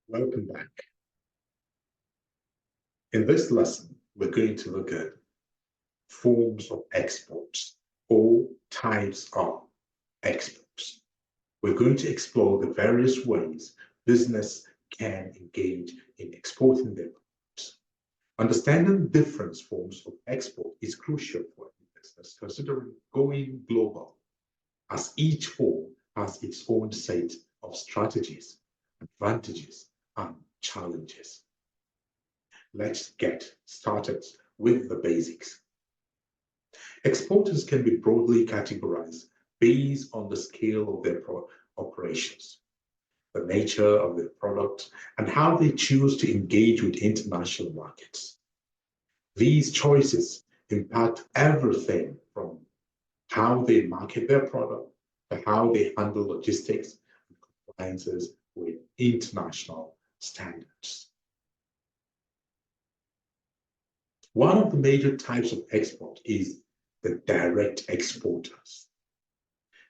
Welcome back. In this lesson, we're going to look at forms of exports or types of exports. We're going to explore the various ways business can engage in exporting their products. Understanding the different forms of export is crucial for a business considering going global, as each form has its own set of strategies, advantages, and challenges. Let's get started with the basics. Exporters can be broadly categorized based on the scale of their operations, the nature of their product, and how they choose to engage with international markets. These choices impact everything from how they market their product to how they handle logistics and compliances with international standards. One of the major types of export is the direct exporters.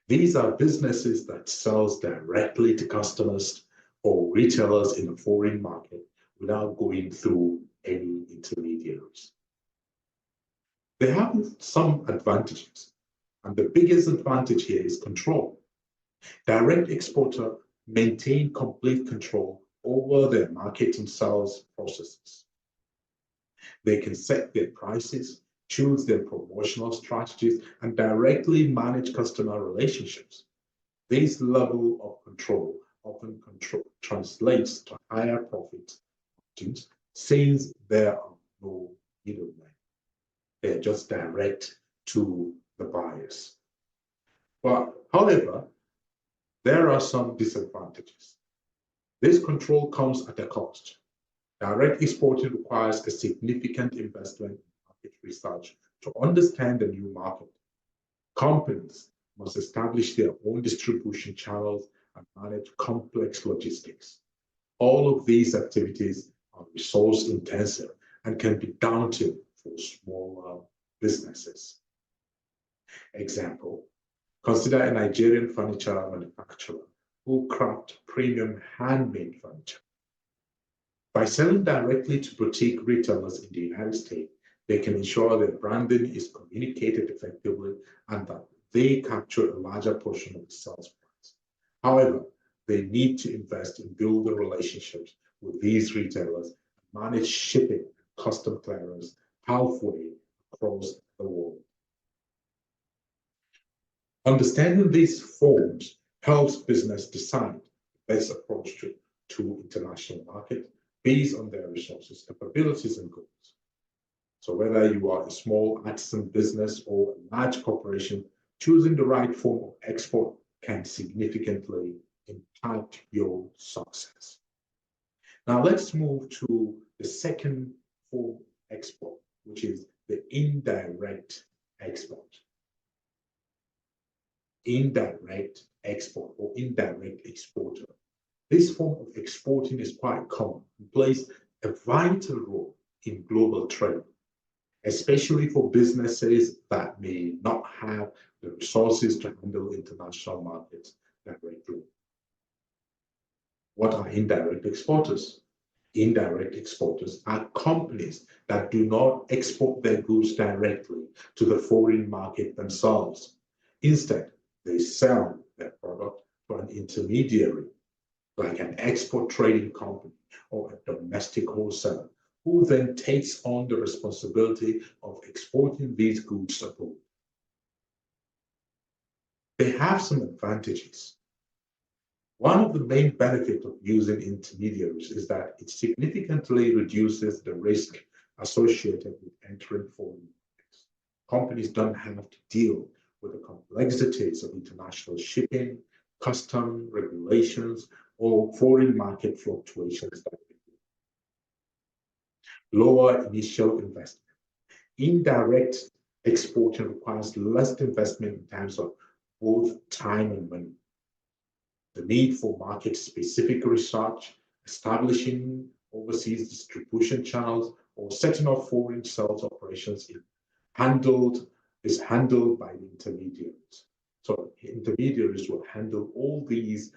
These are businesses that sell directly to customers or retailers in a foreign market without going through any intermediaries. They have some advantages, and the biggest advantage here is control. Direct exporter maintain complete control over their market and sales processes. They can set their prices, choose their promotional strategies, and directly manage customer relationships. This level of control often translates to higher profit margins since there are no middlemen. They're just direct to the buyers. But however, there are some disadvantages. This control comes at a cost. Direct exporting requires a significant investment in market research to understand the new market. Companies must establish their own distribution channels and manage complex logistics. All of these activities are resource intensive and can be daunting for smaller businesses. Example, consider a Nigerian furniture manufacturer who craft premium handmade furniture. By selling directly to boutique retailers in the United States, they can ensure their branding is communicated effectively and that they capture a larger portion of the sales price. However, they need to invest in building relationships with these retailers and manage shipping and custom clearance halfway across the world. Understanding these forms helps business decide the best approach to international market based on their resources, capabilities, and goals. So whether you are a small artisan business or a large corporation, choosing the right form of export can significantly impact your success. Now let's move to the second form of export, which is the indirect export. Indirect export or indirect exporter. This form of exporting is quite common and plays a vital role in global trade, especially for businesses that may not have the resources to handle international markets directly. What are indirect exporters? Indirect exporters are companies that do not export their goods directly to the foreign market themselves. Instead, they sell their product to an intermediary like an export trading company or a domestic wholesaler, who then takes on the responsibility of exporting these goods abroad. They have some advantages. One of the main benefits of using intermediaries is that it significantly reduces the risk associated with entering foreign markets. Companies don't have to deal with the complexities of international shipping, custom regulations, or foreign market fluctuations. Lower initial investment. Indirect exporting requires less investment in terms of both time and money. The need for market-specific research, establishing overseas distribution channels, or setting up foreign sales operations is handled by the intermediaries. So intermediaries will handle all these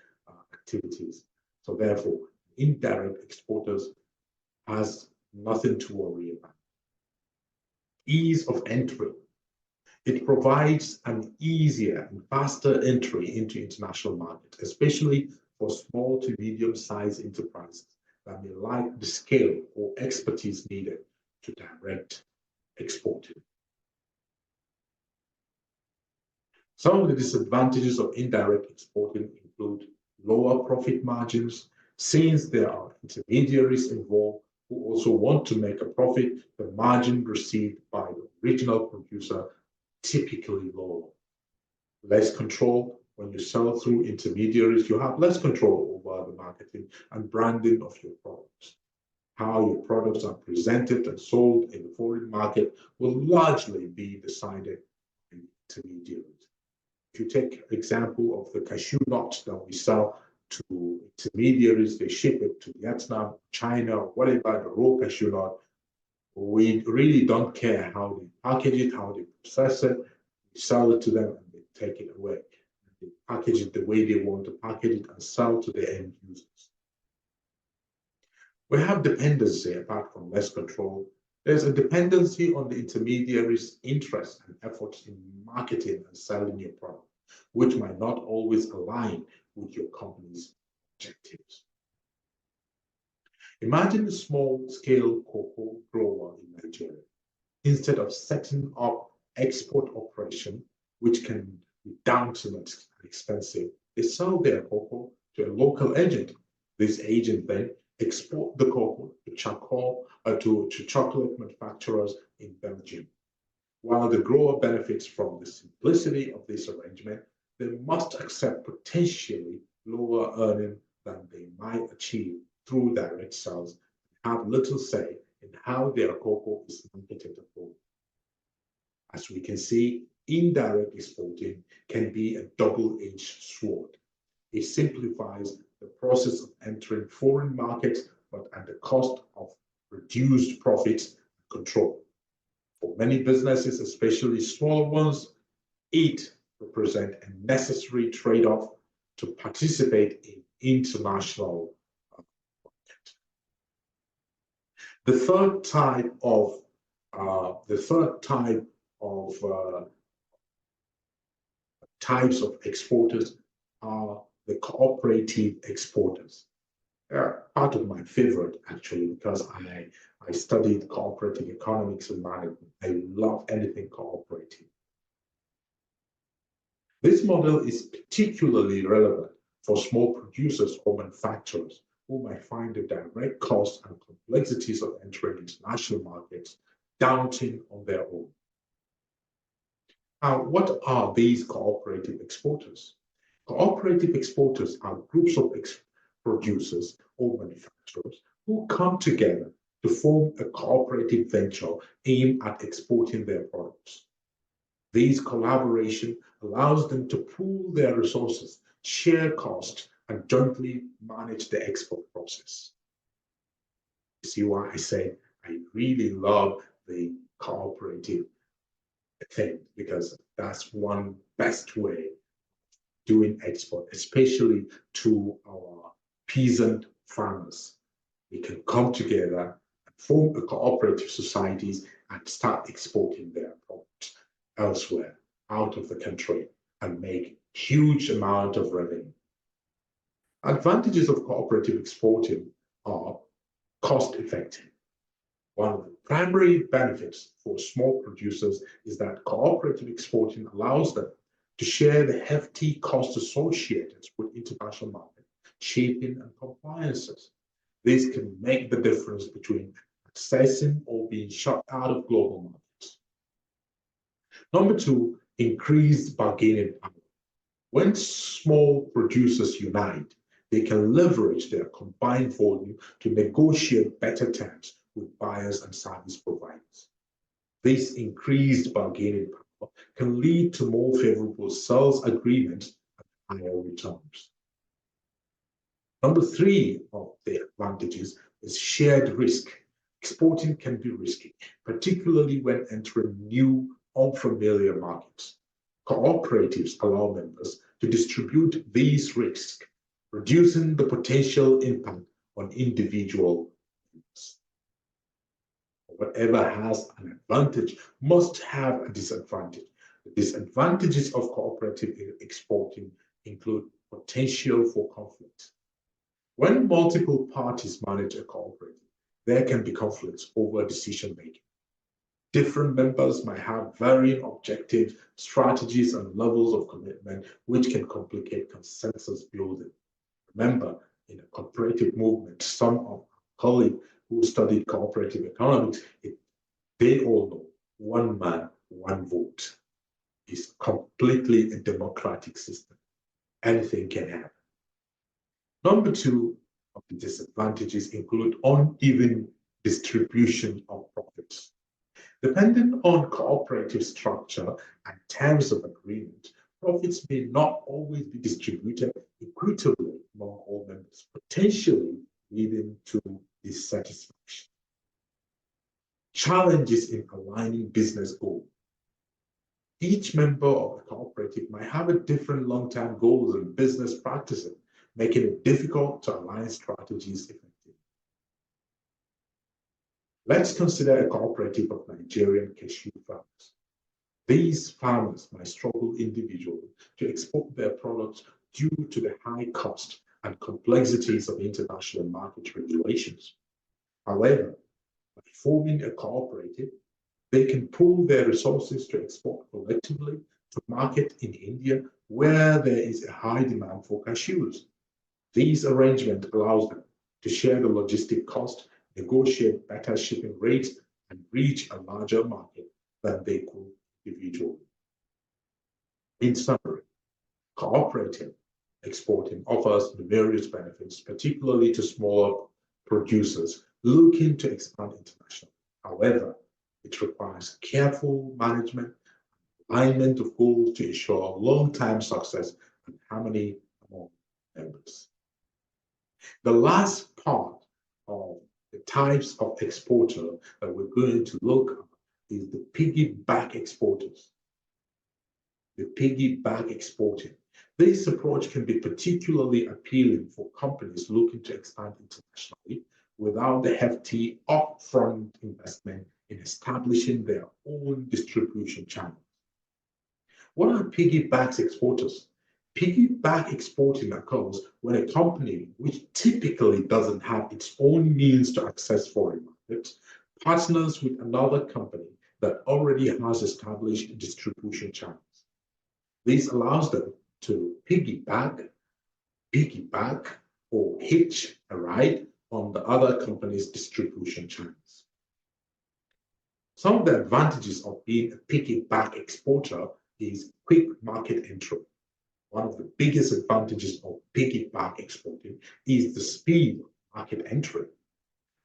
activities. So therefore, indirect exporters has nothing to worry about. Ease of entry. It provides an easier and faster entry into international markets, especially for small to medium-sized enterprises that may lack the scale or expertise needed to direct exporting. Some of the disadvantages of indirect exporting include lower profit margins, since there are intermediaries involved who also want to make a profit. The margin received by the original producer typically lower. Less control. When you sell through intermediaries, you have less control over the marketing and branding of your products. How your products are presented and sold in the foreign market will largely be decided by intermediaries. If you take example of the cashew nut that we sell to intermediaries, they ship it to Vietnam, China, or whatever, the raw cashew nut. We really don't care how they package it, how they process it. We sell it to them and they take it away. They package it the way they want to package it and sell to the end users. We have dependency apart from less control. There's a dependency on the intermediaries' interest and efforts in marketing and selling your product, which might not always align with your company's objectives. Imagine a small-scale cocoa grower in Nigeria. Instead of setting up export operation, which can be daunting and expensive, they sell their cocoa to a local agent. This agent then export the cocoa to charcoal to chocolate manufacturers in Belgium. While the grower benefits from the simplicity of this arrangement, they must accept potentially lower earnings than they might achieve through direct sales and have little say in how their cocoa is marketed abroad. As we can see, indirect exporting can be a double-edged sword. It simplifies the process of entering foreign markets, but at the cost of reduced profits and control. For many businesses, especially smaller ones, it represents a necessary trade-off to participate in international market. The third type of types of exporters are the cooperative exporters. They're part of my favorite, actually, because I studied cooperative economics and management. I love anything cooperative. This model is particularly relevant for small producers or manufacturers who might find the direct costs and complexities of entering international markets daunting on their own. Now, what are these cooperative exporters? Cooperative exporters are groups of producers or manufacturers who come together to form a cooperative venture aimed at exporting their products. This collaboration allows them to pool their resources, share costs, and jointly manage the export process. You see why I say I really love the cooperative thing, because that's one best way doing export, especially to our peasant farmers. We can come together and form a cooperative societies and start exporting their products elsewhere, out of the country, and make huge amount of revenue. Advantages of cooperative exporting are cost effective. One of the primary benefits for small producers is that cooperative exporting allows them to share the hefty costs associated with international market shaping and compliances. This can make the difference between accessing or being shut out of global markets. Number two, increased bargaining power. When small producers unite, they can leverage their combined volume to negotiate better terms with buyers and service providers. This increased bargaining power can lead to more favorable sales agreements and higher returns. Number three of the advantages is shared risk. Exporting can be risky, particularly when entering new, unfamiliar markets. Cooperatives allow members to distribute these risks, reducing the potential impact on individual members. Whatever has an advantage must have a disadvantage. The disadvantages of cooperative exporting include potential for conflict. When multiple parties manage a cooperative, there can be conflicts over decision making. Different members might have varying objectives, strategies, and levels of commitment, which can complicate consensus building. Remember, in a cooperative movement, some of our colleagues who studied cooperative economics, they all know one man, one vote is completely a democratic system. Anything can happen. Number two of the disadvantages include uneven distribution of profits. Depending on cooperative structure and terms of agreement, profits may not always be distributed equitably among all members, potentially leading to dissatisfaction. Challenges in aligning business goals. Each member of a cooperative might have a different long-term goals and business practices, making it difficult to align strategies effectively. Let's consider a cooperative of Nigerian cashew farmers. These farmers might struggle individually to export their products due to the high cost and complexities of international market regulations. However, by forming a cooperative, they can pool their resources to export collectively to market in India, where there is a high demand for cashews. These arrangements allows them to share the logistic cost, negotiate better shipping rates, and reach a larger market than they could individually. In summary, cooperative exporting offers numerous benefits, particularly to smaller producers looking to expand internationally. However, it requires careful management, alignment of goals to ensure long-term success and harmony among members. The last part of the types of exporter that we're going to look at is the piggyback exporters. The piggyback exporting. This approach can be particularly appealing for companies looking to expand internationally without the hefty upfront investment in establishing their own distribution channels. What are piggyback exporters? Piggyback exporting occurs when a company, which typically doesn't have its own means to access foreign markets, partners with another company that already has established distribution channels. This allows them to piggyback, or hitch a ride on the other company's distribution channels. Some of the advantages of being a piggyback exporter is quick market entry. One of the biggest advantages of piggyback exporting is the speed of market entry.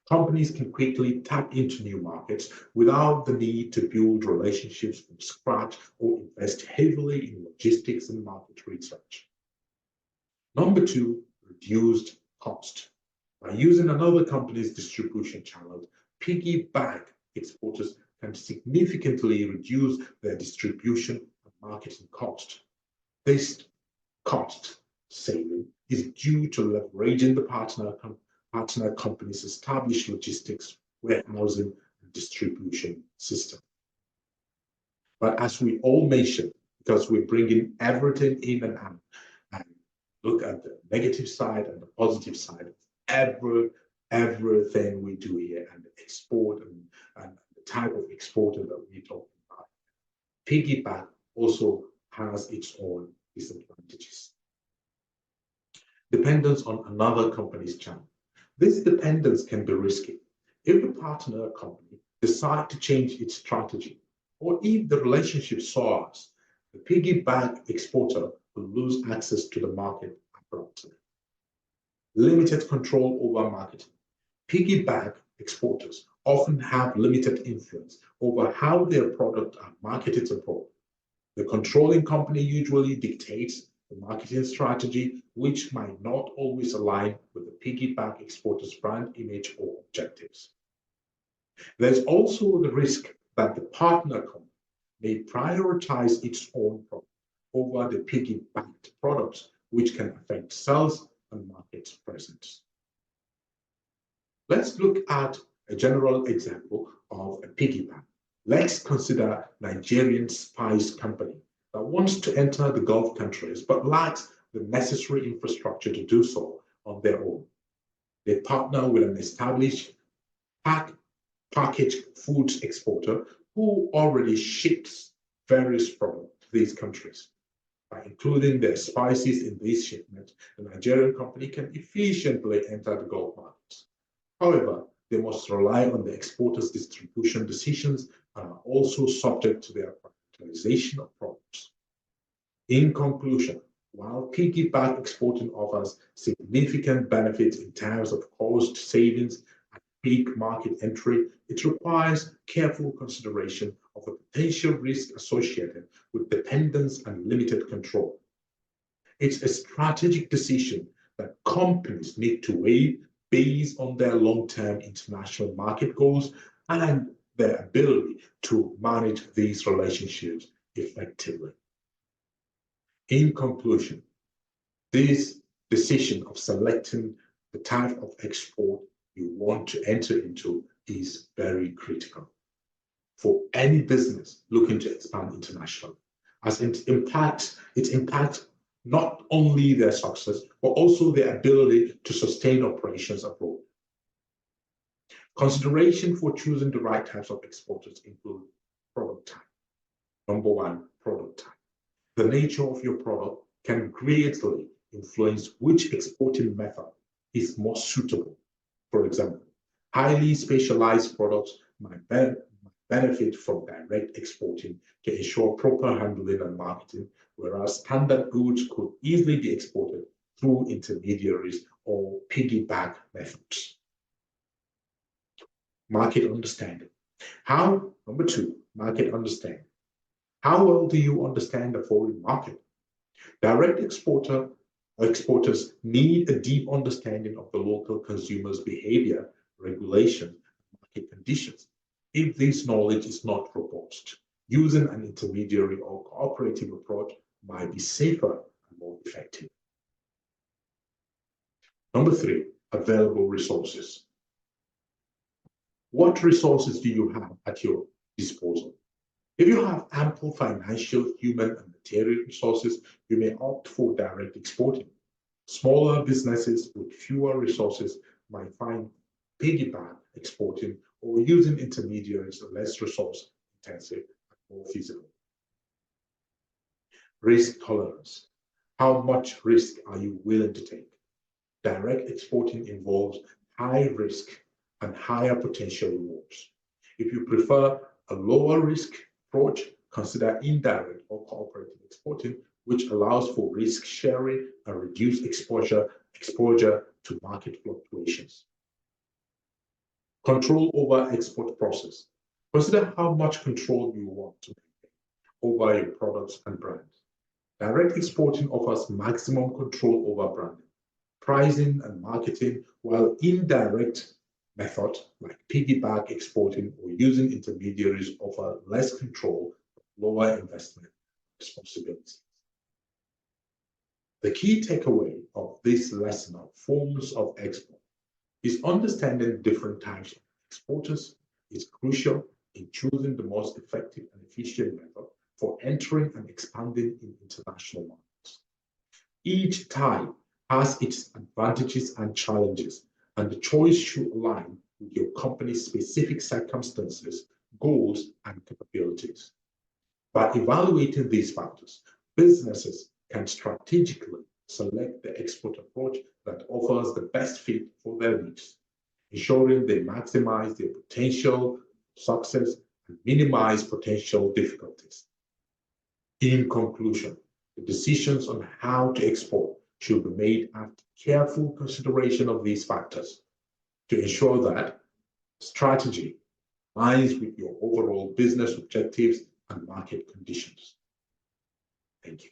Companies can quickly tap into new markets without the need to build relationships from scratch or invest heavily in logistics and market research. Number two, reduced cost. By using another company's distribution channel, piggyback exporters can significantly reduce their distribution and marketing cost. This cost saving is due to leveraging the partner company's established logistics, warehousing, and distribution system. But as we all mentioned, because we're bringing everything in and out, and look at the negative side and the positive side of everything we do here, and the export and the type of exporter that we're talking about. Piggyback also has its own disadvantages. Dependence on another company's channel. This dependence can be risky. If the partner company decides to change its strategy, or if the relationship sours, the piggyback exporter will lose access to the market abruptly. Limited control over marketing. Piggyback exporters often have limited influence over how their products are marketed abroad. The controlling company usually dictates the marketing strategy, which might not always align with the piggyback exporter's brand image or objectives. There's also the risk that the partner company may prioritize its own product over the piggybacked products, which can affect sales and market presence. Let's look at a general example of a piggy bank. Let's consider Nigerian spice company that wants to enter the Gulf countries but lacks the necessary infrastructure to do so on their own. They partner with an established packaged foods exporter who already ships various products to these countries. By including their spices in these shipments, the Nigerian company can efficiently enter the Gulf markets. However, they must rely on the exporter's distribution decisions and are also subject to their prioritization of products. In conclusion, while piggyback exporting offers significant benefits in terms of cost savings and quick market entry, it requires careful consideration of the potential risk associated with dependence and limited control. It's a strategic decision that companies need to weigh based on their long-term international market goals and their ability to manage these relationships effectively. In conclusion, this decision of selecting the type of export you want to enter into is very critical for any business looking to expand internationally, as it impacts not only their success, but also their ability to sustain operations abroad. Consideration for choosing the right types of exporters include product type. Number one, product type. The nature of your product can greatly influence which exporting method is more suitable. For example, highly specialized products might benefit from direct exporting to ensure proper handling and marketing, whereas standard goods could easily be exported through intermediaries or piggyback methods. Market understanding. Number two, market understanding. How well do you understand the foreign market? Direct exporters need a deep understanding of the local consumer's behavior, regulation, and market conditions. If this knowledge is not robust, using an intermediary or cooperative approach might be safer and more effective. Number three, available resources. What resources do you have at your disposal? If you have ample financial, human, and material resources, you may opt for direct exporting. Smaller businesses with fewer resources might find piggyback exporting or using intermediaries less resource intensive and more feasible. Risk tolerance. How much risk are you willing to take? Direct exporting involves high risk and higher potential rewards. If you prefer a lower risk approach, consider indirect or cooperative exporting, which allows for risk sharing and reduced exposure to market fluctuations. Control over export process. Consider how much control you want to maintain over your products and brands. Direct exporting offers maximum control over branding, pricing, and marketing, while indirect methods like piggyback exporting or using intermediaries offer less control, lower investment responsibilities. The key takeaway of this lesson of forms of export is understanding different types of exporters is crucial in choosing the most effective and efficient method for entering and expanding in international markets. Each type has its advantages and challenges, and the choice should align with your company's specific circumstances, goals, and capabilities. By evaluating these factors, businesses can strategically select the export approach that offers the best fit for their needs, ensuring they maximize their potential success and minimize potential difficulties. In conclusion, the decisions on how to export should be made after careful consideration of these factors to ensure that strategy aligns with your overall business objectives and market conditions. Thank you.